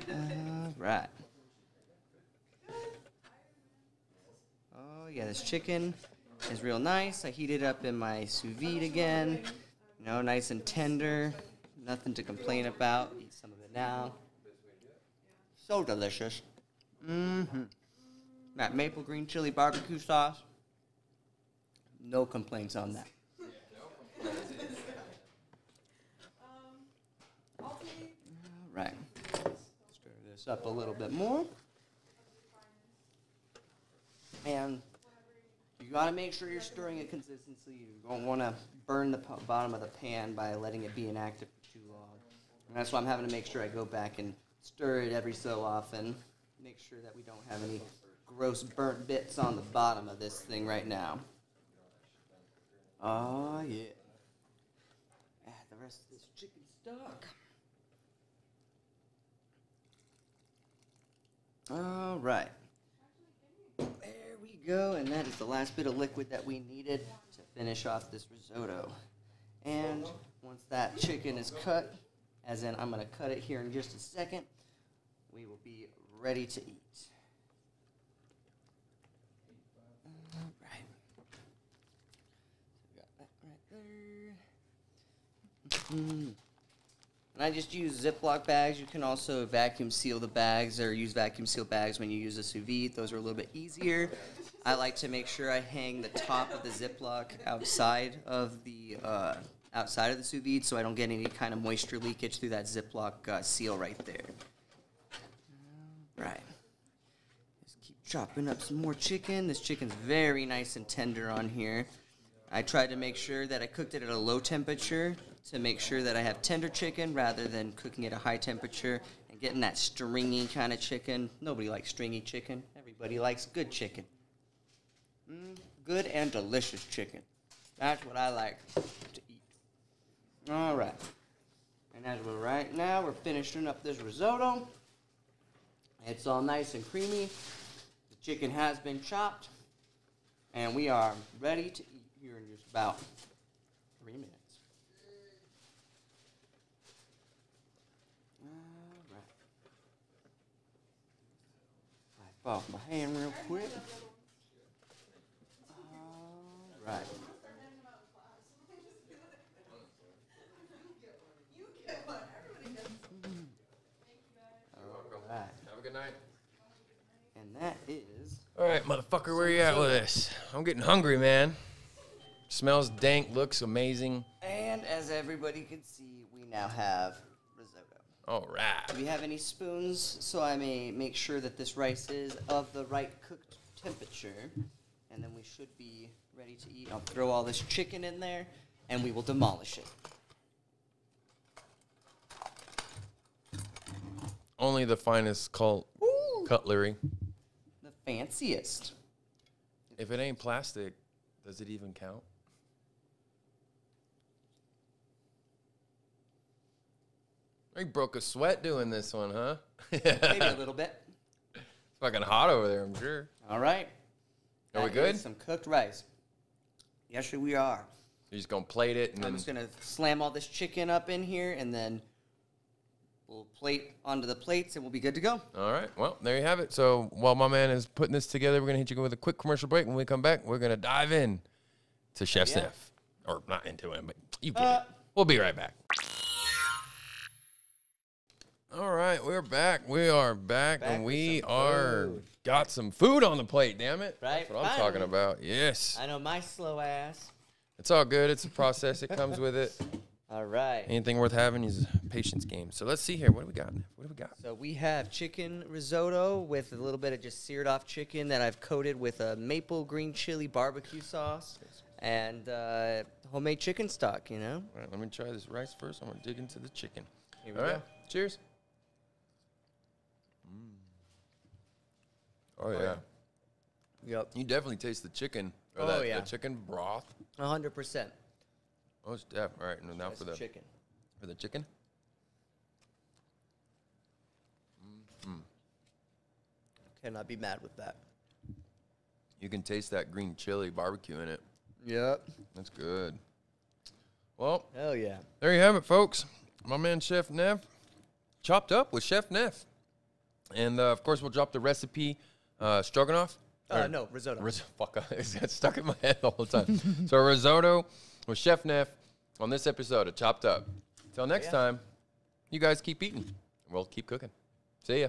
A: All right. Oh yeah, this chicken is real nice. I heated up in my sous vide again. You know, nice and tender. Nothing to complain about. Eat some of it now. So delicious. Mm-hmm. That maple green chili barbecue sauce. No complaints on that.
D: I'll take.
A: All right. Stir this up a little bit more. And you got to make sure you're stirring it consistently. You don't want to burn the bottom of the pan by letting it be inactive for too long. And that's why I'm having to make sure I go back and stir it every so often. Make sure that we don't have any gross burnt bits on the bottom of this thing right now. Oh, yeah. Add the rest of this chicken stock. All right. There we go, and that is the last bit of liquid that we needed to finish off this risotto. And once that chicken is cut, as in I'm going to cut it here in just a second, we will be ready to eat. All right. Got that right there. And I just use Ziploc bags. You can also vacuum seal the bags or use vacuum seal bags when you use a sous vide. Those are a little bit easier. I like to make sure I hang the top of the Ziploc outside of the sous vide so I don't get any kind of moisture leakage through that Ziploc seal right there. Right. Just keep chopping up some more chicken. This chicken's very nice and tender on here. I tried to make sure that I cooked it at a low temperature to make sure that I have tender chicken rather than cooking at a high temperature and getting that stringy kind of chicken. Nobody likes stringy chicken. Everybody likes good chicken. Good and delicious chicken. That's what I like to eat. All right. And as we're right now, we're finishing up this risotto. It's all nice and creamy. The chicken has been chopped. And we are ready to eat here in just about 3 minutes. All right. Wipe off my hand real quick. All right.
B: Have a good night.
A: And that is...
B: All right, motherfucker, where you at with this? I'm getting hungry, man. Smells dank, looks amazing.
A: And as everybody can see, we now have risotto.
B: All right.
A: Do we have any spoons so I may make sure that this rice is of the right cooked temperature? And then we should be ready to eat. I'll throw all this chicken in there, and we will demolish it.
B: Only the finest cutlery.
A: The fanciest.
B: If it ain't plastic, does it even count? You broke a sweat doing this one, huh?
A: Maybe a little bit.
B: It's fucking hot over there, I'm sure.
A: All right.
B: Are we
A: That
B: good?
A: is some cooked rice. Yes, sir, we are.
B: You're just gonna plate it and
A: I'm
B: then
A: just going to slam all this chicken up in here, and then we'll plate onto the plates, and we'll be good to go.
B: all right. Well, there you have it. So while my man is putting this together, we're gonna hit you with a quick commercial break. When we come back, we're gonna dive in to Cheff
A: Yeah.
B: Neff. Or not into it, but you get it. We'll be right back. All right, we're back. We are back and
A: with
B: we
A: some
B: are
A: food.
B: got some food on the plate, damn it.
A: Right,
B: That's what I'm talking
A: finally.
B: about. Yes.
A: I know my slow ass.
B: It's all good. It's a process. It comes with it.
A: All right.
B: Anything worth having is a patience game. So let's see here. What do we got? What do we got?
A: So we have chicken risotto with a little bit of just seared off chicken that I've coated with a maple green chili barbecue sauce and homemade chicken stock, you know?
B: All right, let me try this rice first. I'm going to dig into the chicken.
A: Here we
B: All
A: go.
B: right. Cheers. Oh, yeah.
A: Yep.
B: You definitely taste the chicken. Or
A: Oh,
B: that,
A: yeah.
B: the chicken broth.
A: 100%.
B: Oh, it's def. All right, and now
A: That's
B: for the
A: chicken.
B: chicken.
A: Cannot be mad with that.
B: You can taste that green chili barbecue in it.
A: Yep.
B: That's good. Well,
A: Hell yeah.
B: there you have it, folks. My man Cheff Neff, chopped up with Cheff Neff. And, of course, we'll drop the recipe, stroganoff. Or-
A: No, risotto.
B: Fuck, it's stuck in my head the whole time. So risotto with Cheff Neff on this episode of Chopped Up. Till next time, you guys keep eating. We'll keep cooking. See ya.